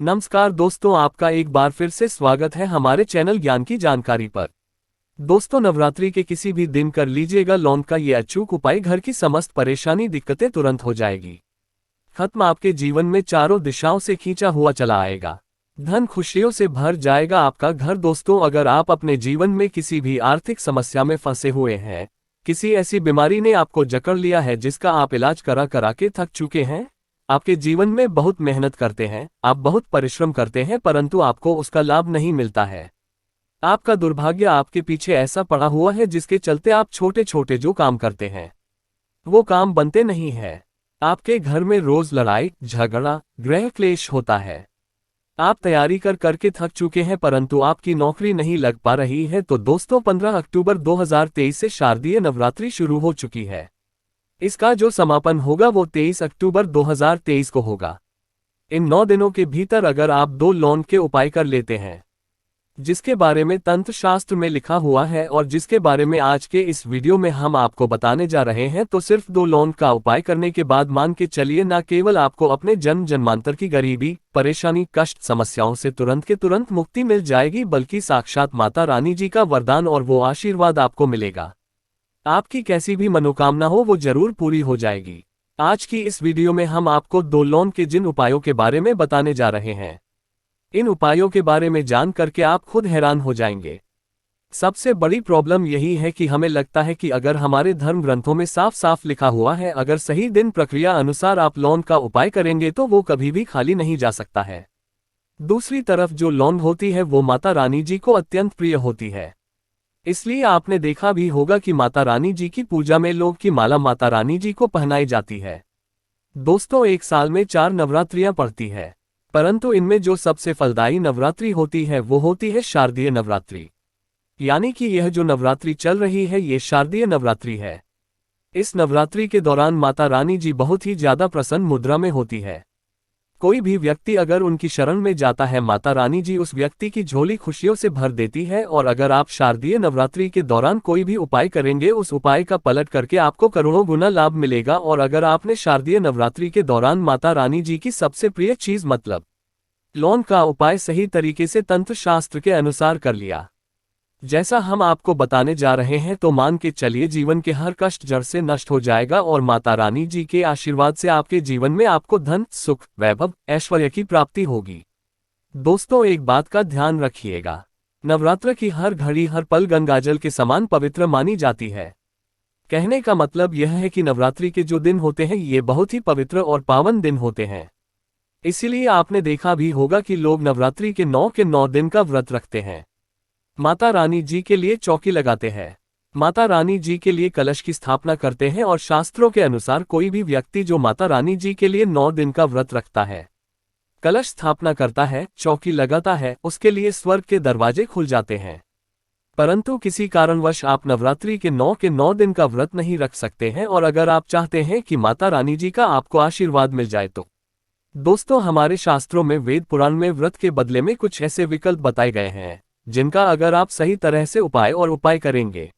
नमस्कार दोस्तों, आपका एक बार फिर से स्वागत है हमारे चैनल ज्ञान की जानकारी पर। दोस्तों, नवरात्रि के किसी भी दिन कर लीजिएगा लौंग का ये अचूक उपाय, घर की समस्त परेशानी दिक्कतें तुरंत हो जाएगी खत्म। आपके जीवन में चारों दिशाओं से खींचा हुआ चला आएगा, धन खुशियों से भर जाएगा आपका घर। दोस्तों, अगर आप अपने जीवन में किसी भी आर्थिक समस्या में फंसे हुए हैं, किसी ऐसी बीमारी ने आपको जकड़ लिया है जिसका आप इलाज करा करा के थक चुके हैं, आपके जीवन में बहुत मेहनत करते हैं, आप बहुत परिश्रम करते हैं, परंतु आपको उसका लाभ नहीं मिलता है। आपका दुर्भाग्य आपके पीछे ऐसा पड़ा हुआ है जिसके चलते आप छोटे छोटे जो काम करते हैं वो काम बनते नहीं है। आपके घर में रोज लड़ाई झगड़ा गृह क्लेश होता है। आप तैयारी कर करके थक चुके हैं परंतु आपकी नौकरी नहीं लग पा रही है। तो दोस्तों, 15 अक्टूबर 2023 से शारदीय नवरात्रि शुरू हो चुकी है। इसका जो समापन होगा वो 23 अक्टूबर 2023 को होगा। इन 9 दिनों के भीतर अगर आप 2 लौंग के उपाय कर लेते हैं, जिसके बारे में तंत्र शास्त्र में लिखा हुआ है और जिसके बारे में आज के इस वीडियो में हम आपको बताने जा रहे हैं, तो सिर्फ 2 लौंग का उपाय करने के बाद मान के चलिए न केवल आपको अपने जन्म जन्मांतर की गरीबी परेशानी कष्ट समस्याओं से तुरंत के तुरंत मुक्ति मिल जाएगी, बल्कि साक्षात माता रानी जी का वरदान और वो आशीर्वाद आपको मिलेगा। आपकी कैसी भी मनोकामना हो वो जरूर पूरी हो जाएगी। आज की इस वीडियो में हम आपको 2 लौंग के जिन उपायों के बारे में बताने जा रहे हैं, इन उपायों के बारे में जान करके आप खुद हैरान हो जाएंगे। सबसे बड़ी प्रॉब्लम यही है कि हमें लगता है कि अगर हमारे धर्म ग्रंथों में साफ साफ लिखा हुआ है, अगर सही दिन प्रक्रिया अनुसार आप लौंग का उपाय करेंगे तो वो कभी भी खाली नहीं जा सकता है। दूसरी तरफ जो लौंग होती है वो माता रानी जी को अत्यंत प्रिय होती है, इसलिए आपने देखा भी होगा कि माता रानी जी की पूजा में लोग की माला माता रानी जी को पहनाई जाती है। दोस्तों, एक साल में 4 नवरात्रियां पड़ती है, परंतु इनमें जो सबसे फलदायी नवरात्रि होती है वो होती है शारदीय नवरात्रि। यानी कि यह जो नवरात्रि चल रही है ये शारदीय नवरात्रि है। इस नवरात्रि के दौरान माता रानी जी बहुत ही ज्यादा प्रसन्न मुद्रा में होती है। कोई भी व्यक्ति अगर उनकी शरण में जाता है, माता रानी जी उस व्यक्ति की झोली खुशियों से भर देती है। और अगर आप शारदीय नवरात्रि के दौरान कोई भी उपाय करेंगे, उस उपाय का पलट करके आपको करोड़ों गुना लाभ मिलेगा। और अगर आपने शारदीय नवरात्रि के दौरान माता रानी जी की सबसे प्रिय चीज मतलब लौंग का उपाय सही तरीके से तंत्र शास्त्र के अनुसार कर लिया, जैसा हम आपको बताने जा रहे हैं, तो मान के चलिए जीवन के हर कष्ट जड़ से नष्ट हो जाएगा और माता रानी जी के आशीर्वाद से आपके जीवन में आपको धन सुख वैभव ऐश्वर्य की प्राप्ति होगी। दोस्तों, एक बात का ध्यान रखिएगा, नवरात्र की हर घड़ी हर पल गंगाजल के समान पवित्र मानी जाती है। कहने का मतलब यह है कि नवरात्रि के जो दिन होते हैं ये बहुत ही पवित्र और पावन दिन होते हैं। इसीलिए आपने देखा भी होगा कि लोग नवरात्रि के 9 दिन का व्रत रखते हैं, माता रानी जी के लिए चौकी लगाते हैं, माता रानी जी के लिए कलश की स्थापना करते हैं। और शास्त्रों के अनुसार कोई भी व्यक्ति जो माता रानी जी के लिए 9 दिन का व्रत रखता है, कलश स्थापना करता है, चौकी लगाता है, उसके लिए स्वर्ग के दरवाजे खुल जाते हैं। परंतु किसी कारणवश आप नवरात्रि के 9 दिन का व्रत नहीं रख सकते हैं, और अगर आप चाहते हैं कि माता रानी जी का आपको आशीर्वाद मिल जाए, तो दोस्तों हमारे शास्त्रों में वेद पुराण में व्रत के बदले में कुछ ऐसे विकल्प बताए गए हैं जिनका अगर आप सही तरह से उपाय करेंगे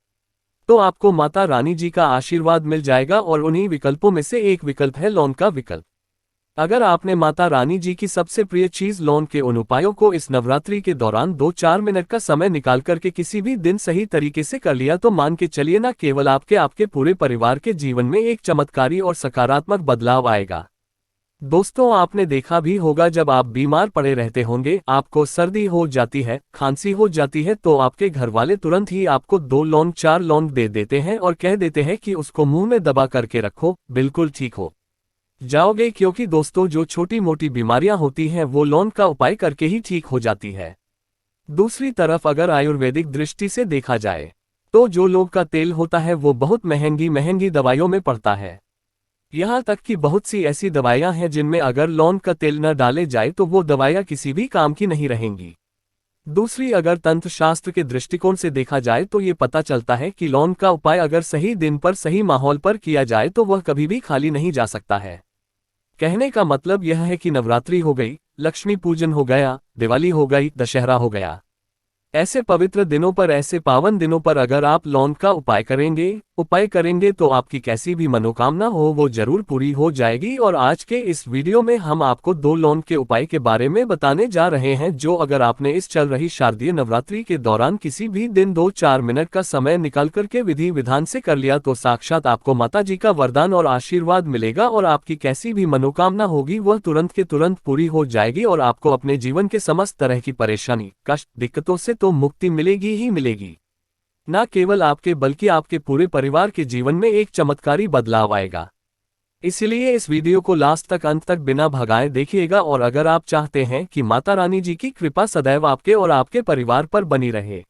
तो आपको माता रानी जी का आशीर्वाद मिल जाएगा। और उन्हीं विकल्पों में से एक विकल्प है लौंग का विकल्प। अगर आपने माता रानी जी की सबसे प्रिय चीज लौंग के उन उपायों को इस नवरात्रि के दौरान 2-4 मिनट का समय निकाल करके किसी भी दिन सही तरीके से कर लिया, तो मान के चलिए न केवल आपके पूरे परिवार के जीवन में एक चमत्कारी और सकारात्मक बदलाव आएगा। दोस्तों, आपने देखा भी होगा जब आप बीमार पड़े रहते होंगे, आपको सर्दी हो जाती है, खांसी हो जाती है, तो आपके घर वाले तुरंत ही आपको 2 लौंग 4 लौंग दे देते हैं और कह देते हैं कि उसको मुंह में दबा करके रखो, बिल्कुल ठीक हो जाओगे। क्योंकि दोस्तों जो छोटी मोटी बीमारियां होती हैं वो लौंग का उपाय करके ही ठीक हो जाती है। दूसरी तरफ अगर आयुर्वेदिक दृष्टि से देखा जाए तो जो लौंग का तेल होता है वो बहुत महंगी महंगी दवाइयों में पड़ता है। यहाँ तक कि बहुत सी ऐसी दवाइयाँ हैं जिनमें अगर लौंग का तेल न डाले जाए तो वो दवाइयाँ किसी भी काम की नहीं रहेंगी। दूसरी, अगर तंत्र शास्त्र के दृष्टिकोण से देखा जाए तो ये पता चलता है कि लौंग का उपाय अगर सही दिन पर सही माहौल पर किया जाए तो वह कभी भी खाली नहीं जा सकता है। कहने का मतलब यह है कि नवरात्रि हो गई, लक्ष्मी पूजन हो गया, दिवाली हो गई, दशहरा हो गया, ऐसे पवित्र दिनों पर, ऐसे पावन दिनों पर अगर आप लौंग का उपाय करेंगे तो आपकी कैसी भी मनोकामना हो वो जरूर पूरी हो जाएगी। और आज के इस वीडियो में हम आपको 2 लौंग के उपाय के बारे में बताने जा रहे हैं, जो अगर आपने इस चल रही शारदीय नवरात्रि के दौरान किसी भी दिन 2-4 मिनट का समय निकाल करके विधि विधान से कर लिया तो साक्षात आपको माता जी का वरदान और आशीर्वाद मिलेगा और आपकी कैसी भी मनोकामना होगी वह तुरंत के तुरंत पूरी हो जाएगी और आपको अपने जीवन के समस्त तरह की परेशानी, कष्ट, दिक्कतों से तो मुक्ति मिलेगी ही मिलेगी। न केवल आपके बल्कि आपके पूरे परिवार के जीवन में एक चमत्कारी बदलाव आएगा। इसलिए इस वीडियो को लास्ट तक, अंत तक बिना भगाए देखिएगा। और अगर आप चाहते हैं कि माता रानी जी की कृपा सदैव आपके और आपके परिवार पर बनी रहे,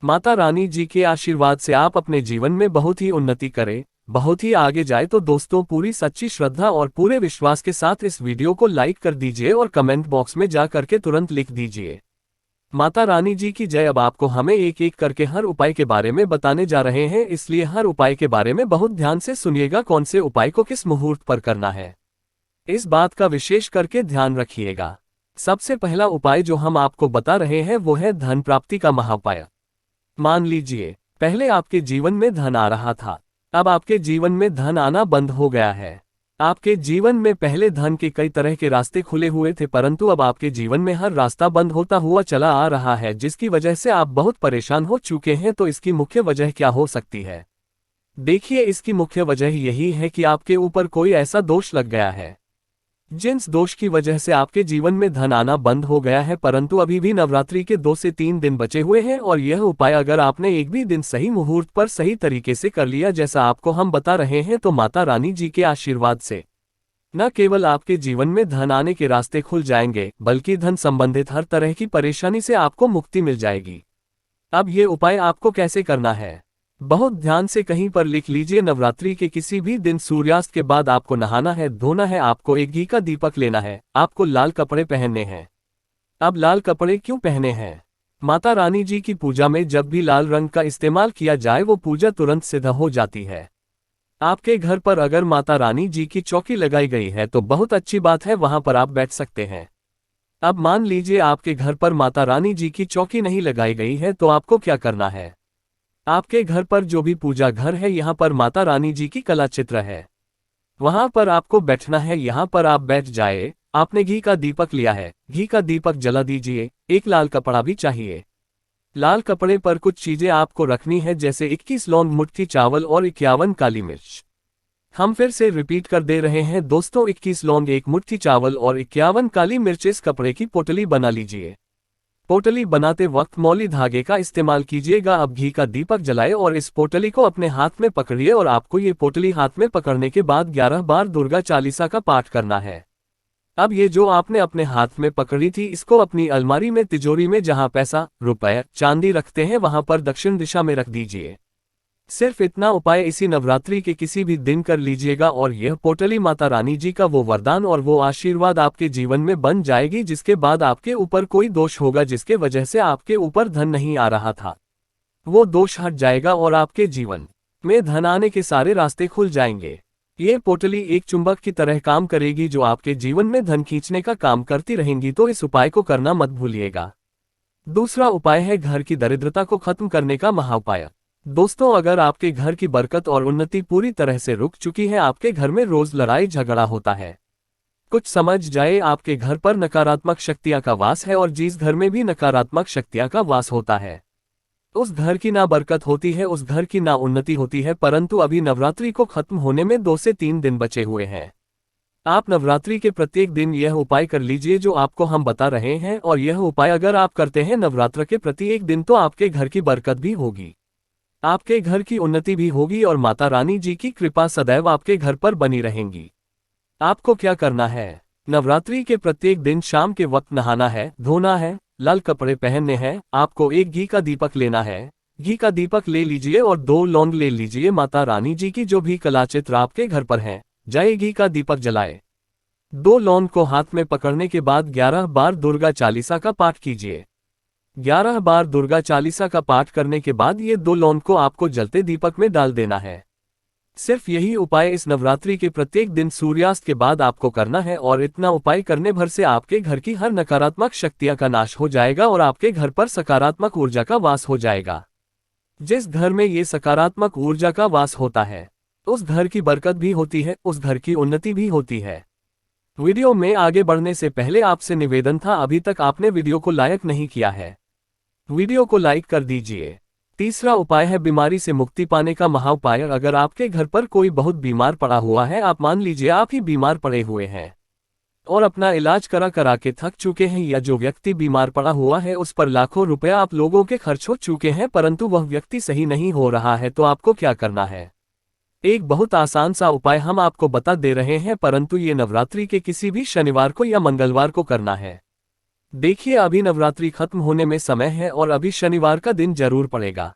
माता रानी जी के आशीर्वाद से आप अपने जीवन में बहुत ही उन्नति करें, बहुत ही आगे जाए, तो दोस्तों पूरी सच्ची श्रद्धा और पूरे विश्वास के साथ इस वीडियो को लाइक कर दीजिए और कमेंट बॉक्स में जा करके तुरंत लिख दीजिए माता रानी जी की जय। अब आपको हमें एक एक करके हर उपाय के बारे में बताने जा रहे हैं, इसलिए हर उपाय के बारे में बहुत ध्यान से सुनिएगा। कौन से उपाय को किस मुहूर्त पर करना है, इस बात का विशेष करके ध्यान रखिएगा। सबसे पहला उपाय जो हम आपको बता रहे हैं वो है धन प्राप्ति का महाउपाय। मान लीजिए पहले आपके जीवन में धन आ रहा था, अब आपके जीवन में धन आना बंद हो गया है। आपके जीवन में पहले धन के कई तरह के रास्ते खुले हुए थे, परंतु अब आपके जीवन में हर रास्ता बंद होता हुआ चला आ रहा है, जिसकी वजह से आप बहुत परेशान हो चुके हैं। तो इसकी मुख्य वजह क्या हो सकती है? देखिए, इसकी मुख्य वजह यही है कि आपके ऊपर कोई ऐसा दोष लग गया है, जिस दोष की वजह से आपके जीवन में धन आना बंद हो गया है। परंतु अभी भी नवरात्रि के 2 से 3 दिन बचे हुए हैं और यह उपाय अगर आपने एक भी दिन सही मुहूर्त पर सही तरीके से कर लिया जैसा आपको हम बता रहे हैं, तो माता रानी जी के आशीर्वाद से न केवल आपके जीवन में धन आने के रास्ते खुल जाएंगे, बल्कि धन संबंधित हर तरह की परेशानी से आपको मुक्ति मिल जाएगी। अब ये उपाय आपको कैसे करना है, बहुत ध्यान से कहीं पर लिख लीजिए। नवरात्रि के किसी भी दिन सूर्यास्त के बाद आपको नहाना है, धोना है, आपको एक घी का दीपक लेना है, आपको लाल कपड़े पहनने हैं। अब लाल कपड़े क्यों पहने हैं? माता रानी जी की पूजा में जब भी लाल रंग का इस्तेमाल किया जाए वो पूजा तुरंत सिद्ध हो जाती है। आपके घर पर अगर माता रानी जी की चौकी लगाई गई है तो बहुत अच्छी बात है, वहां पर आप बैठ सकते हैं। अब मान लीजिए आपके घर पर माता रानी जी की चौकी नहीं लगाई गई है, तो आपको क्या करना है? आपके घर पर जो भी पूजा घर है, यहाँ पर माता रानी जी की कला चित्र है, वहां पर आपको बैठना है। यहाँ पर आप बैठ जाए। आपने घी का दीपक लिया है, घी का दीपक जला दीजिए। एक लाल कपड़ा भी चाहिए। लाल कपड़े पर कुछ चीजें आपको रखनी है, जैसे 21 लौंग, मुट्ठी चावल और 51 काली मिर्च। हम फिर से रिपीट कर दे रहे हैं दोस्तों, 21 लौंग, 1 मुट्ठी चावल और 51 काली मिर्च। इस कपड़े की पोटली बना लीजिए। पोटली बनाते वक्त मौली धागे का इस्तेमाल कीजिएगा। अब घी का दीपक जलाए और इस पोटली को अपने हाथ में पकड़िए और आपको ये पोटली हाथ में पकड़ने के बाद 11 बार दुर्गा चालीसा का पाठ करना है। अब ये जो आपने अपने हाथ में पकड़ी थी, इसको अपनी अलमारी में, तिजोरी में, जहां पैसा, रुपए, चांदी रखते हैं वहां पर दक्षिण दिशा में रख दीजिए। सिर्फ इतना उपाय इसी नवरात्रि के किसी भी दिन कर लीजिएगा और यह पोटली माता रानी जी का वो वरदान और वो आशीर्वाद आपके जीवन में बन जाएगी, जिसके बाद आपके ऊपर कोई दोष होगा जिसके वजह से आपके ऊपर धन नहीं आ रहा था, वो दोष हट जाएगा और आपके जीवन में धन आने के सारे रास्ते खुल जाएंगे। ये पोटली एक चुंबक की तरह काम करेगी जो आपके जीवन में धन खींचने का काम करती रहेंगी, तो इस उपाय को करना मत भूलिएगा। दूसरा उपाय है घर की दरिद्रता को खत्म करने का महाउपाय। दोस्तों, अगर आपके घर की बरकत और उन्नति पूरी तरह से रुक चुकी है, आपके घर में रोज लड़ाई झगड़ा होता है, कुछ समझ जाए आपके घर पर नकारात्मक शक्तियां का वास है और जिस घर में भी नकारात्मक शक्तियां का वास होता है उस घर की ना बरकत होती है, उस घर की ना उन्नति होती है। परंतु अभी नवरात्रि को खत्म होने में 2 से 3 दिन बचे हुए हैं। आप नवरात्रि के प्रत्येक दिन यह उपाय कर लीजिए जो आपको हम बता रहे हैं, और यह उपाय अगर आप करते हैं नवरात्र के प्रत्येक दिन, तो आपके घर की बरकत भी होगी, आपके घर की उन्नति भी होगी और माता रानी जी की कृपा सदैव आपके घर पर बनी रहेंगी। आपको क्या करना है? नवरात्रि के प्रत्येक दिन शाम के वक्त नहाना है, धोना है, लाल कपड़े पहनने हैं, आपको एक घी का दीपक लेना है। घी का दीपक ले लीजिए और 2 लौंग ले लीजिए। माता रानी जी की जो भी कलाचित्र आपके घर पर है, जाए घी का दीपक जलाए। 2 लौंग को हाथ में पकड़ने के बाद 11 बार दुर्गा चालीसा का पाठ कीजिए। 11 बार दुर्गा चालीसा का पाठ करने के बाद ये 2 लौंग को आपको जलते दीपक में डाल देना है। सिर्फ यही उपाय इस नवरात्रि के प्रत्येक दिन सूर्यास्त के बाद आपको करना है और इतना उपाय करने भर से आपके घर की हर नकारात्मक शक्तियां का नाश हो जाएगा और आपके घर पर सकारात्मक ऊर्जा का वास हो जाएगा। जिस घर में ये सकारात्मक ऊर्जा का वास होता है उस घर की बरकत भी होती है, उस घर की उन्नति भी होती है। वीडियो में आगे बढ़ने से पहले आपसे निवेदन था, अभी तक आपने वीडियो को लाइक नहीं किया है, वीडियो को लाइक कर दीजिए। तीसरा उपाय है बीमारी से मुक्ति पाने का महाउपाय। अगर आपके घर पर कोई बहुत बीमार पड़ा हुआ है, आप मान लीजिए आप ही बीमार पड़े हुए हैं और अपना इलाज करा के थक चुके हैं, या जो व्यक्ति बीमार पड़ा हुआ है उस पर लाखों रुपया आप लोगों के खर्च हो चुके हैं परंतु वह व्यक्ति सही नहीं हो रहा है, तो आपको क्या करना है? एक बहुत आसान सा उपाय हम आपको बता दे रहे हैं, परंतु ये नवरात्रि के किसी भी शनिवार को या मंगलवार को करना है। देखिए अभी नवरात्रि खत्म होने में समय है और अभी शनिवार का दिन जरूर पड़ेगा।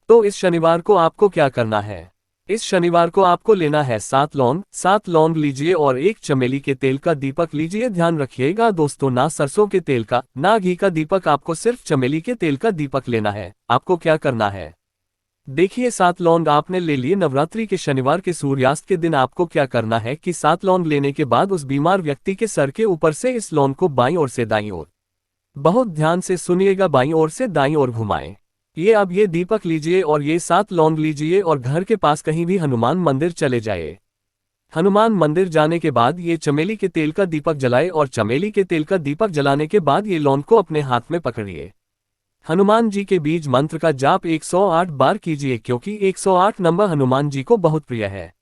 तो इस शनिवार को आपको क्या करना है? इस शनिवार को आपको लेना है 7 लौंग लीजिए और 1 चमेली के तेल का दीपक लीजिए। ध्यान रखिएगा दोस्तों, ना सरसों के तेल का ना घी का दीपक, आपको सिर्फ चमेली के तेल का दीपक लेना है। आपको क्या करना है? देखिए 7 लौंग आपने ले लिए। नवरात्रि के शनिवार के सूर्यास्त के दिन आपको क्या करना है कि 7 लौंग लेने के बाद उस बीमार व्यक्ति के सर के ऊपर से इस लौंग को बाईं ओर से दाईं ओर, बहुत ध्यान से सुनिएगा, बाईं ओर से दाईं ओर घुमाएं। ये दीपक लीजिए और ये 7 लौंग लीजिए और घर के पास कहीं भी हनुमान मंदिर चले जाए। हनुमान मंदिर जाने के बाद ये चमेली के तेल का दीपक जलाए और चमेली के तेल का दीपक जलाने के बाद ये लौंग को अपने हाथ में पकड़िए। हनुमान जी के बीज मंत्र का जाप 108 बार कीजिए, क्योंकि 108 नंबर हनुमान जी को बहुत प्रिय है।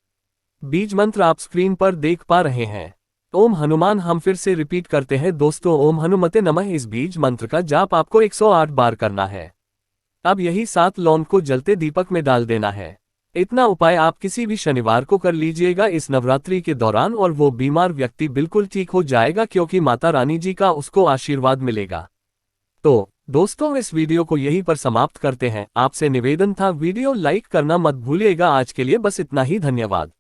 बीज मंत्र आप स्क्रीन पर देख पा रहे हैं। ओम हनुमान, हम फिर से रिपीट करते हैं दोस्तों, ओम हनुमते नमः। इस बीज मंत्र का जाप आपको 108 बार करना है। अब यही 7 लौंग को जलते दीपक में डाल देना है। इतना उपाय आप किसी भी शनिवार को कर लीजिएगा इस नवरात्रि के दौरान और वो बीमार व्यक्ति बिल्कुल ठीक हो जाएगा, क्योंकि माता रानी जी का उसको आशीर्वाद मिलेगा। तो दोस्तों इस वीडियो को यहीं पर समाप्त करते हैं। आपसे निवेदन था, वीडियो लाइक करना मत भूलिएगा। आज के लिए बस इतना ही, धन्यवाद।